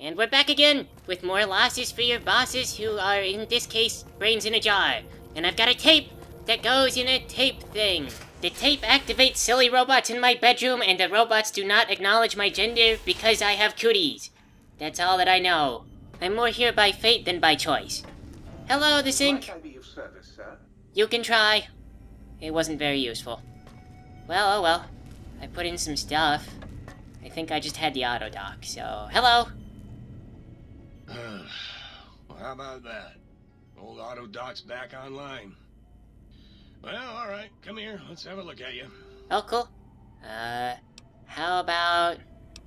And we're back again, with more losses for your bosses who are, in this case, brains in a jar. And I've got a tape that goes in a tape thing. The tape activates silly robots in my bedroom, and the robots do not acknowledge my gender because I have cooties. That's all that I know. I'm more here by fate than by choice. Hello, the sink. Might I be of service, sir? You can try. It wasn't very useful. Well, oh well. I put in some stuff. I think I just had the auto dock, so hello. Well, how about that? Old auto dock's back online. Well, alright, come here, let's have a look at you. Oh, cool. How about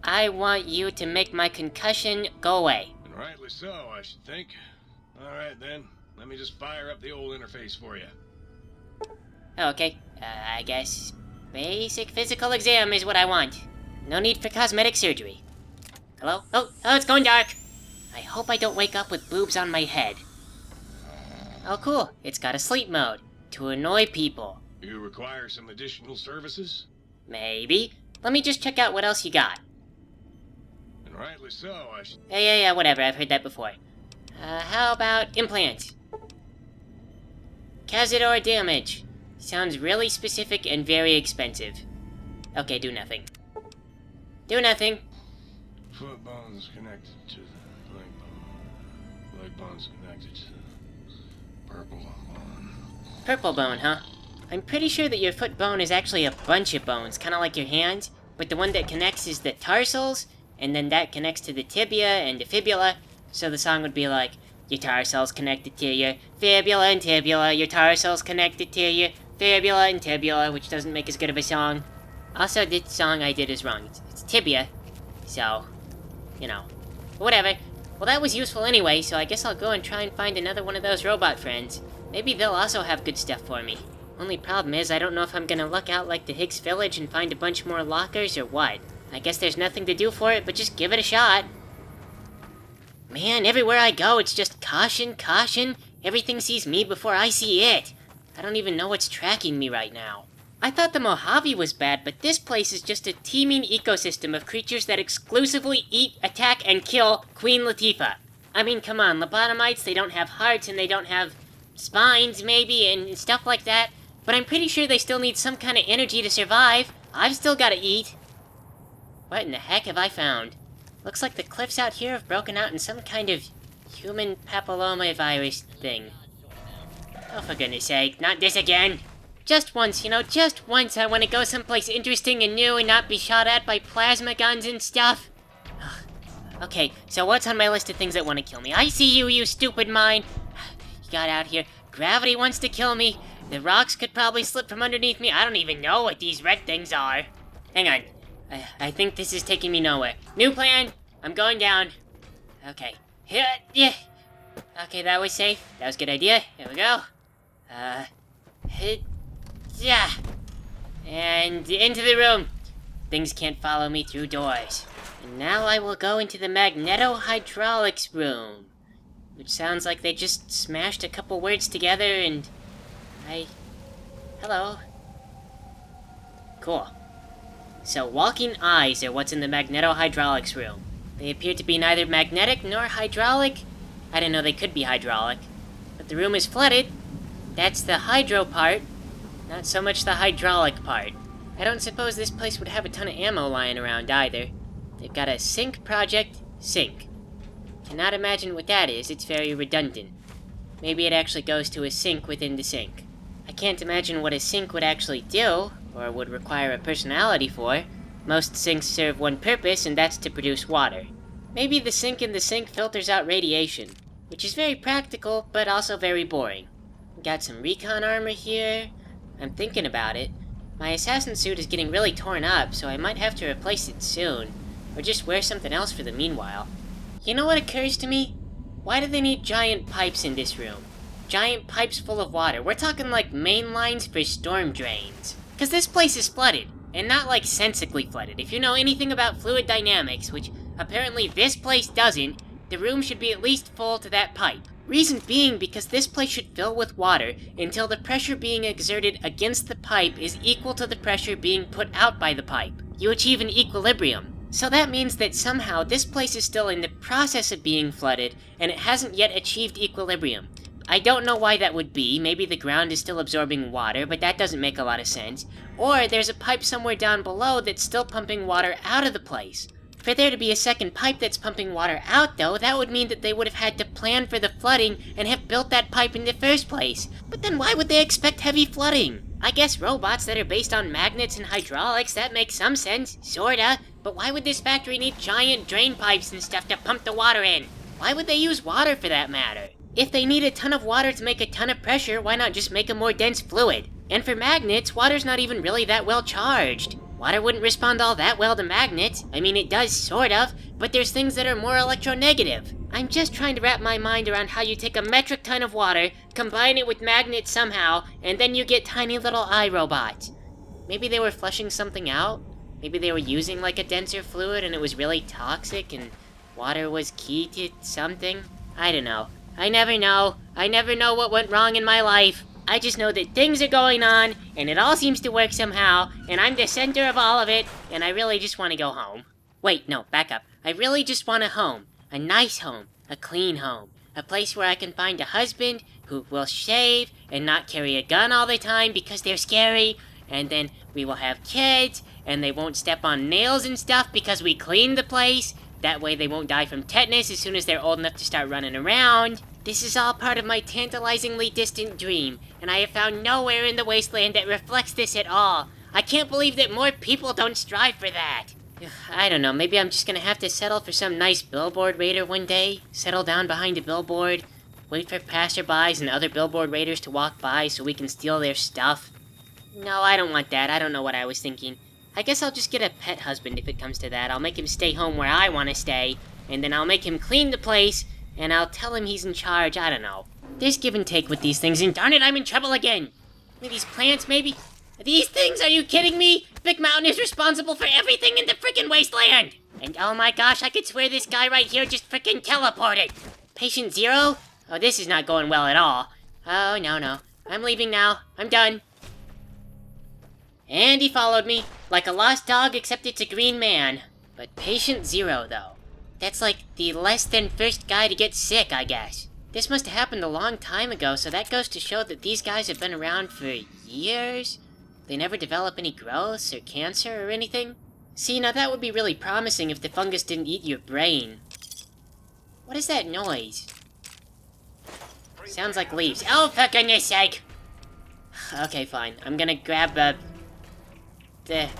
I want you to make my concussion go away? And rightly so, I should think. Alright then, let me just fire up the old interface for you. Oh, okay. I guess basic physical exam is what I want. No need for cosmetic surgery. Hello? Oh, it's going dark. I hope I don't wake up with boobs on my head. Oh, cool. It's got a sleep mode. To annoy people. You require some additional services? Maybe. Let me just check out what else you got. And rightly so, I should... Yeah, whatever. I've heard that before. How about implants? Cazador damage. Sounds really specific and very expensive. Okay, do nothing. Do nothing. Foot bone's connected to the leg bone. Leg bone's connected to the purple bone. Purple bone, huh? I'm pretty sure that your foot bone is actually a bunch of bones, kind of like your hands, but the one that connects is the tarsals, and then that connects to the tibia and the fibula, so the song would be like, your tarsals connected to your fibula and tibula, your tarsals connected to your fibula and tibula, which doesn't make as good of a song. Also, this song I did is wrong. It's tibia, so, you know, whatever. Well, that was useful anyway, so I guess I'll go and try and find another one of those robot friends. Maybe they'll also have good stuff for me. Only problem is, I don't know if I'm gonna luck out like the Higgs Village and find a bunch more lockers or what. I guess there's nothing to do for it, but just give it a shot. Man, everywhere I go, it's just caution, caution. Everything sees me before I see it. I don't even know what's tracking me right now. I thought the Mojave was bad, but this place is just a teeming ecosystem of creatures that exclusively eat, attack, and kill Queen Latifah. I mean, come on, lobotomites, they don't have hearts and they don't have spines, maybe, and stuff like that, but I'm pretty sure they still need some kind of energy to survive. I've still gotta eat. What in the heck have I found? Looks like the cliffs out here have broken out in some kind of human papillomavirus thing. Oh, for goodness sake, not this again! Just once, just once I want to go someplace interesting and new and not be shot at by plasma guns and stuff. Okay, so what's on my list of things that want to kill me? I see you, you stupid mine! You got out here. Gravity wants to kill me. The rocks could probably slip from underneath me. I don't even know what these red things are. Hang on. I think this is taking me nowhere. New plan! I'm going down. Okay. Yeah. Okay, that was safe. That was a good idea. Here we go. Yeah. And into the room. Things can't follow me through doors. And now I will go into the magneto-hydraulics room. Which sounds like they just smashed a couple words together and... Hello. Cool. So walking eyes are what's in the magneto-hydraulics room. They appear to be neither magnetic nor hydraulic. I didn't know they could be hydraulic. But the room is flooded. That's the hydro part. Not so much the hydraulic part. I don't suppose this place would have a ton of ammo lying around either. They've got a sink project, sink. Cannot imagine what that is, it's very redundant. Maybe it actually goes to a sink within the sink. I can't imagine what a sink would actually do, or would require a personality for. Most sinks serve one purpose, and that's to produce water. Maybe the sink in the sink filters out radiation, which is very practical, but also very boring. Got some recon armor here. I'm thinking about it. My assassin suit is getting really torn up, so I might have to replace it soon. Or just wear something else for the meanwhile. You know what occurs to me? Why do they need giant pipes in this room? Giant pipes full of water. We're talking like main lines for storm drains. Cause this place is flooded. And not like sensically flooded. If you know anything about fluid dynamics, which apparently this place doesn't, the room should be at least full to that pipe. Reason being because this place should fill with water until the pressure being exerted against the pipe is equal to the pressure being put out by the pipe. You achieve an equilibrium. So that means that somehow this place is still in the process of being flooded, and it hasn't yet achieved equilibrium. I don't know why that would be. Maybe the ground is still absorbing water, but that doesn't make a lot of sense. Or there's a pipe somewhere down below that's still pumping water out of the place. For there to be a second pipe that's pumping water out, though, that would mean that they would have had to plan for the flooding and have built that pipe in the first place. But then why would they expect heavy flooding? I guess robots that are based on magnets and hydraulics, that makes some sense, sorta. But why would this factory need giant drain pipes and stuff to pump the water in? Why would they use water for that matter? If they need a ton of water to make a ton of pressure, why not just make a more dense fluid? And for magnets, water's not even really that well charged. Water wouldn't respond all that well to magnets. I mean, it does, sort of, but there's things that are more electronegative. I'm just trying to wrap my mind around how you take a metric ton of water, combine it with magnets somehow, and then you get tiny little iRobots. Maybe they were flushing something out? Maybe they were using like a denser fluid and it was really toxic and water was key to something? I don't know. I never know. I never know what went wrong in my life. I just know that things are going on, and it all seems to work somehow, and I'm the center of all of it, and I really just want to go home. Wait, no, back up. I really just want a home. A nice home. A clean home. A place where I can find a husband who will shave and not carry a gun all the time because they're scary, and then we will have kids, and they won't step on nails and stuff because we cleaned the place. That way they won't die from tetanus as soon as they're old enough to start running around. This is all part of my tantalizingly distant dream, and I have found nowhere in the wasteland that reflects this at all. I can't believe that more people don't strive for that. I don't know, maybe I'm just gonna have to settle for some nice billboard raider one day, settle down behind a billboard, wait for passerbys and other billboard raiders to walk by so we can steal their stuff. No, I don't want that. I don't know what I was thinking. I guess I'll just get a pet husband if it comes to that. I'll make him stay home where I want to stay, and then I'll make him clean the place, and I'll tell him he's in charge. I don't know. There's give and take with these things, and darn it, I'm in trouble again. These plants, maybe? These things, are you kidding me? Big Mountain is responsible for everything in the frickin' wasteland! And oh my gosh, I could swear this guy right here just frickin' teleported. Patient Zero? Oh, this is not going well at all. Oh, no. I'm leaving now. I'm done. And he followed me, like a lost dog except it's a green man. But Patient Zero, though. That's like the less than first guy to get sick, I guess. This must have happened a long time ago, so that goes to show that these guys have been around for years. They never develop any growths or cancer or anything. See, now that would be really promising if the fungus didn't eat your brain. What is that noise? Sounds like leaves. Oh, for goodness sake! Okay, fine. I'm gonna grab the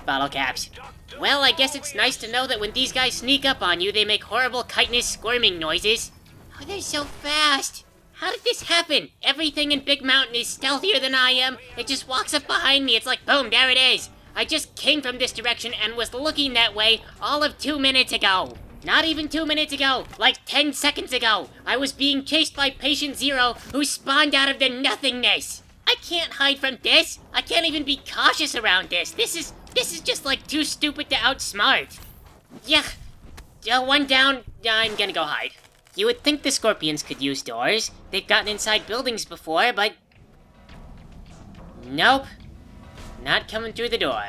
bottle caps. Well, I guess it's nice to know that when these guys sneak up on you, they make horrible chitinous squirming noises. Oh, they're so fast! How did this happen? Everything in Big Mountain is stealthier than I am. It just walks up behind me. It's like, boom, there it is. I just came from this direction and was looking that way all of 2 minutes ago. Not even 2 minutes ago, like 10 seconds ago. I was being chased by Patient Zero, who spawned out of the nothingness. I can't hide from this. I can't even be cautious around this. This is just like too stupid to outsmart. Yeah, one down, I'm gonna go hide. You would think the scorpions could use doors. They've gotten inside buildings before, but... Nope. Not coming through the door.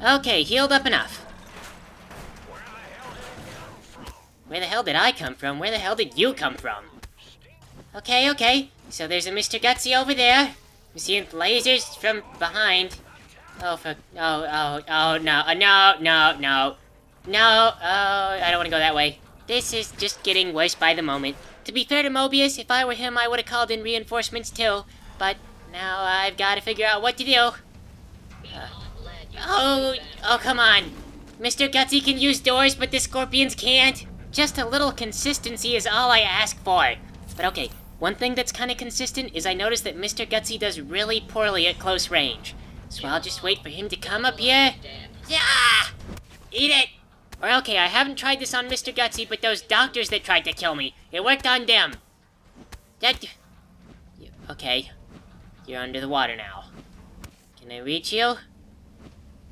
Okay, healed up enough. Where the hell did I come from? Where the hell did you come from? Okay. So there's a Mr. Gutsy over there. I'm seeing lasers from behind. Oh, no, I don't want to go that way. This is just getting worse by the moment. To be fair to Mobius, if I were him, I would have called in reinforcements too. But now I've got to figure out what to do. Oh, come on. Mr. Gutsy can use doors, but the scorpions can't. Just a little consistency is all I ask for. But okay, one thing that's kind of consistent is I noticed that Mr. Gutsy does really poorly at close range. So I'll just wait for him to come up here. Yeah! Eat it! Or okay, I haven't tried this on Mr. Gutsy, but those doctors that tried to kill me, it worked on them. Okay. You're under the water now. Can I reach you?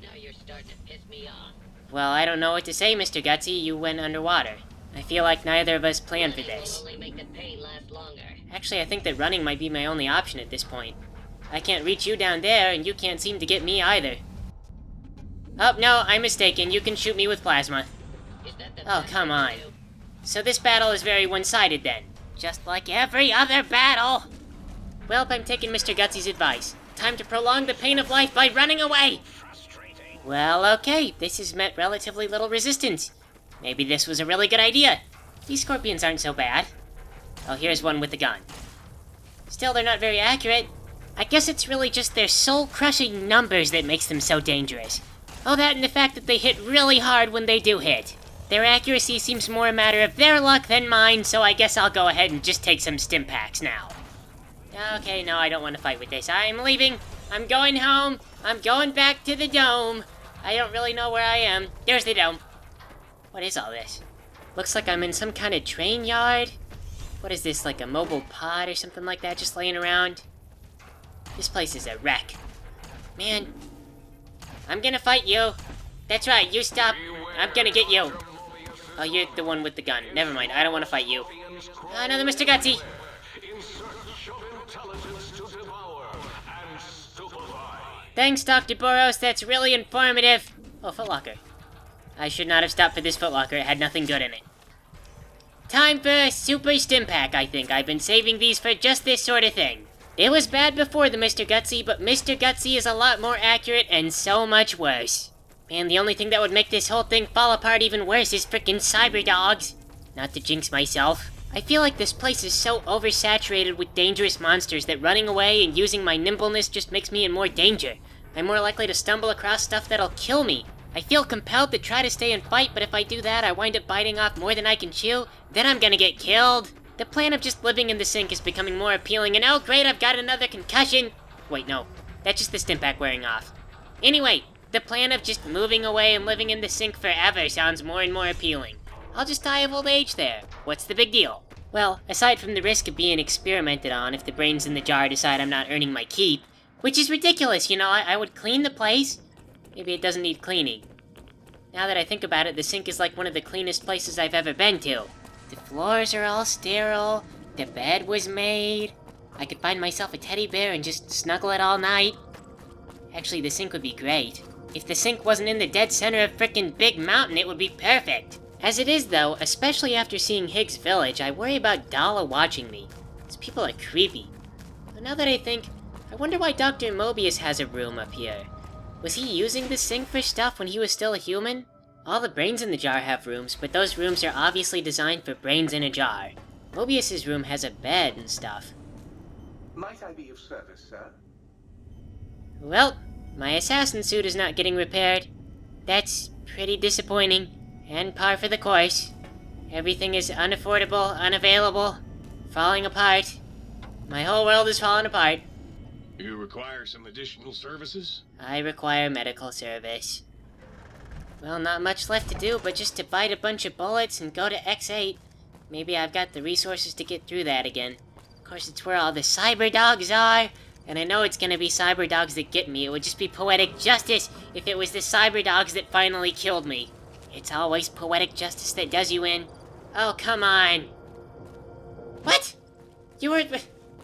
Now you're starting to piss me off. Well, I don't know what to say, Mr. Gutsy. You went underwater. I feel like neither of us planned for this. Only make the pain last longer. Actually, I think that running might be my only option at this point. I can't reach you down there, and you can't seem to get me either. Oh, no, I'm mistaken. You can shoot me with plasma. Is that the Oh, best come you on. can do? So this battle is very one-sided then. Just like every other battle! Well, I'm taking Mr. Gutsy's advice. Time to prolong the pain of life by running away! Well, okay, this has met relatively little resistance. Maybe this was a really good idea. These scorpions aren't so bad. Oh, here's one with a gun. Still, they're not very accurate. I guess it's really just their soul-crushing numbers that makes them so dangerous. Oh, that and the fact that they hit really hard when they do hit. Their accuracy seems more a matter of their luck than mine, so I guess I'll go ahead and just take some stim packs now. Okay, no, I don't want to fight with this. I'm leaving. I'm going home. I'm going back to the dome. I don't really know where I am. There's the dome. What is all this? Looks like I'm in some kind of train yard. What is this, like a mobile pod or something like that just laying around? This place is a wreck. Man, I'm gonna fight you. That's right, you stop. I'm gonna get you. Oh, you're the one with the gun. Never mind, I don't want to fight you. Another Mr. Gutsy. Thanks, Dr. Boros, that's really informative. Oh, footlocker. I should not have stopped for this footlocker, it had nothing good in it. Time for a super stim pack, I think. I've been saving these for just this sort of thing. It was bad before the Mr. Gutsy, but Mr. Gutsy is a lot more accurate and so much worse. Man, the only thing that would make this whole thing fall apart even worse is frickin' cyber dogs. Not to jinx myself. I feel like this place is so oversaturated with dangerous monsters that running away and using my nimbleness just makes me in more danger. I'm more likely to stumble across stuff that'll kill me. I feel compelled to try to stay and fight, but if I do that, I wind up biting off more than I can chew, then I'm gonna get killed. The plan of just living in the sink is becoming more appealing, and oh great, I've got another concussion! Wait, no. That's just the stim pack wearing off. Anyway, the plan of just moving away and living in the sink forever sounds more and more appealing. I'll just die of old age there. What's the big deal? Well, aside from the risk of being experimented on if the brains in the jar decide I'm not earning my keep, which is ridiculous, you know, I would clean the place. Maybe it doesn't need cleaning. Now that I think about it, the sink is like one of the cleanest places I've ever been to. The floors are all sterile, the bed was made. I could find myself a teddy bear and just snuggle it all night. Actually, the sink would be great. If the sink wasn't in the dead center of frickin' Big Mountain, it would be perfect. As it is, though, especially after seeing Higgs Village, I worry about Dala watching me. These people are creepy. But now that I think, I wonder why Dr. Mobius has a room up here. Was he using the sink for stuff when he was still a human? All the brains in the jar have rooms, but those rooms are obviously designed for brains in a jar. Mobius's room has a bed and stuff. Might I be of service, sir? Well, my assassin suit is not getting repaired. That's pretty disappointing, and par for the course. Everything is unaffordable, unavailable, falling apart. My whole world is falling apart. You require some additional services? I require medical service. Well, not much left to do, but just to bite a bunch of bullets and go to X8. Maybe I've got the resources to get through that again. Of course, it's where all the cyber dogs are, and I know it's gonna be cyber dogs that get me. It would just be poetic justice if it was the cyber dogs that finally killed me. It's always poetic justice that does you in. Oh, come on. What? You were...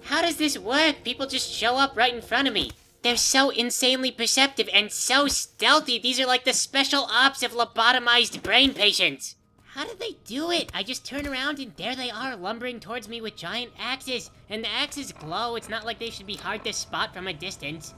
How does this work? People just show up right in front of me. They're so insanely perceptive and so stealthy. These are like the special ops of lobotomized brain patients. How did they do it? I just turn around and there they are, lumbering towards me with giant axes. And the axes glow. It's not like they should be hard to spot from a distance.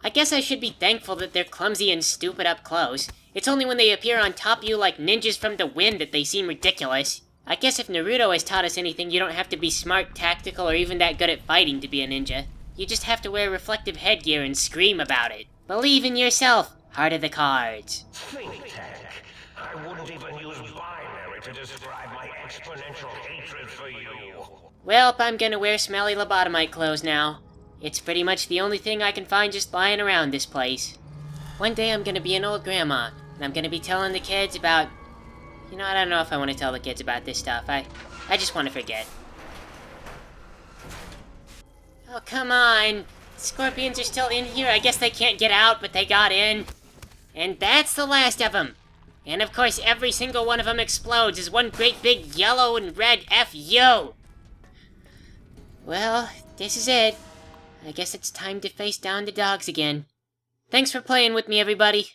I guess I should be thankful that they're clumsy and stupid up close. It's only when they appear on top of you like ninjas from the wind that they seem ridiculous. I guess if Naruto has taught us anything, you don't have to be smart, tactical, or even that good at fighting to be a ninja. You just have to wear reflective headgear and scream about it. Believe in yourself, heart of the cards. Think tank. I wouldn't even use binary to describe my exponential hatred for you. Well, I'm gonna wear smelly lobotomite clothes now. It's pretty much the only thing I can find just lying around this place. One day I'm gonna be an old grandma, and I'm gonna be telling the kids about... You know, I don't know if I want to tell the kids about this stuff. I just want to forget. Oh, come on. Scorpions are still in here. I guess they can't get out, but they got in. And that's the last of them. And of course, every single one of them explodes as one great big yellow and red F-U. Well, this is it. I guess it's time to face down the dogs again. Thanks for playing with me, everybody.